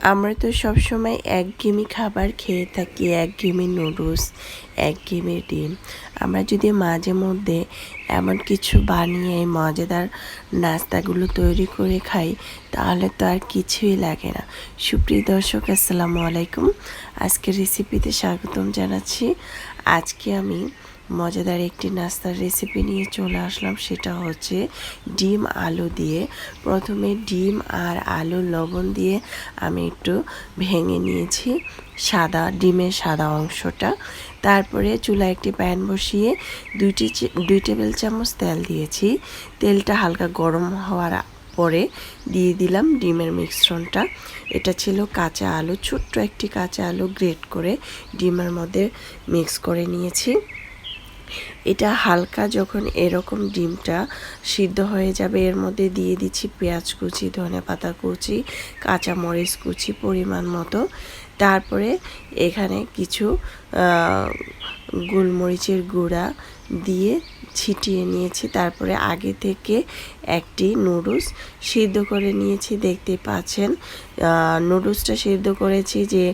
আমরা তো সবসময় একঘেয়েমি খাবার খেয়ে থাকি, একঘেয়েমি নুডলস, একঘেয়েমি ডিম। আমরা যদি মাঝে মধ্যে এমন কিছু বানিয়ে এই মজাদার নাস্তাগুলো তৈরি করে খাই, তাহলে তো আর কিছুই লাগে না। সুপ্রিয় দর্শক, আসসালামু আলাইকুম। আজকের রেসিপিতে স্বাগতম জানাচ্ছি। আজকে আমি মজাদার একটি নাস্তার রেসিপি নিয়ে চলে আসলাম। সেটা হচ্ছে ডিম আলু দিয়ে। প্রথমে ডিম আর আলু লবণ দিয়ে আমি একটু ভেঙে নিয়েছি ডিমের সাদা অংশটা। তারপরে চুলায় একটি প্যান বসিয়ে 2 টেবিল চামচ তেল দিয়েছি। তেলটা হালকা গরম হওয়ার পরে দিয়ে দিলাম ডিমের মিশ্রণটা। এটা ছিল কাঁচা আলু, ছোট্ট একটি কাঁচা আলু গ্রেট করে ডিমের মধ্যে মিক্স করে নিয়েছি। এটা হালকা যখন এরকম ডিমটা সিদ্ধ হয়ে যাবে, এর মধ্যে দিয়ে দিচ্ছি পেঁয়াজ কুচি, ধনেপাতা কুচি, কাঁচামরিচ কুচি পরিমাণ মতো। তারপরে এখানে কিছু গোলমরিচের গুঁড়া দিয়ে ছিটিয়ে নিয়েছি। তারপরে আগে থেকে একটি নুডলস সিদ্ধ করে নিয়েছি, দেখতে পাচ্ছেন। নুডলসটা সিদ্ধ করেছি, যে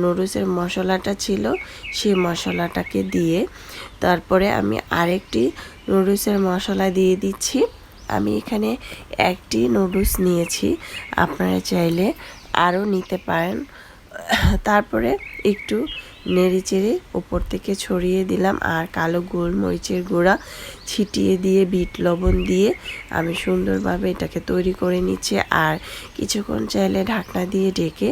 নুডলসের মশলাটা ছিল সেই মশলাটাকে দিয়ে তারপরে আমি আরেকটি নুডলসের মশলা দিয়ে দিচ্ছি। আমি এখানে একটি নুডলস নিয়েছি, আপনারা চাইলে আরও নিতে পারেন। তারপরে একটু নেড়ে চেড়ে উপর থেকে ছড়িয়ে দিলাম, আর কালো গোলমরিচের গুঁড়া ছিটিয়ে দিয়ে বিট লবণ দিয়ে আমি সুন্দরভাবে এটাকে তৈরি করে নিচ্ছি। আর কিছুক্ষণ চাইলে ঢাকনা দিয়ে ঢেকে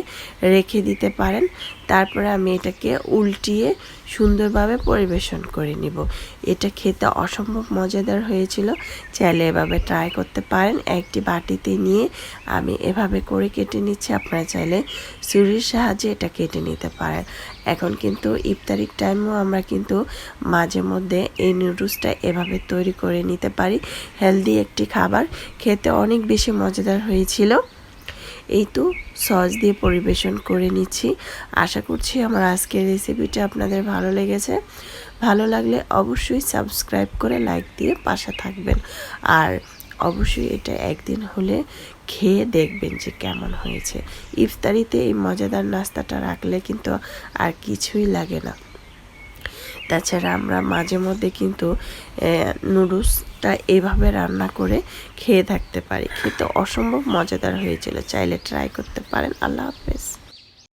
রেখে দিতে পারেন। তারপরে আমি এটাকে উল্টিয়ে সুন্দরভাবে পরিবেশন করে নিব। এটা খেতে অসম্ভব মজাদার হয়েছিল, চাইলে এভাবে ট্রাই করতে পারেন। একটি বাটিতে নিয়ে আমি এভাবে করে কেটে নিচ্ছি, আপনারা চাইলে ছুরির সাহায্যে এটা কেটে নিতে পারেন। এখন কিন্তু ইফতারির টাইমেও আমরা কিন্তু মাঝে মধ্যে এই নুডলসটা এভাবে তৈরি করে নিতে পারি। হেলদি একটি খাবার, খেতে অনেক বেশি মজাদার হয়েছিল। এই তো সস দিয়ে পরিবেশন করে নিচ্ছি। আশা করছি আমার আজকের রেসিপিটা আপনাদের ভালো লেগেছে। ভালো লাগলে অবশ্যই সাবস্ক্রাইব করে লাইক দিয়ে পাশে থাকবেন। আর অবশ্যই এটা একদিন হলে খেয়ে দেখবেন যে কেমন হয়েছে। ইফতারিতে এই মজাদার নাস্তাটা রাখলে কিন্তু আর কিছুই লাগে না। তাছাড়া আমরা মাঝে মধ্যে কিন্তু নুডলসটা এভাবে রান্না করে খেয়ে থাকতে পারি। খেতে অসম্ভব মজাদার হয়েছিল, চাইলে ট্রাই করতে পারেন। আল্লাহ হাফেজ।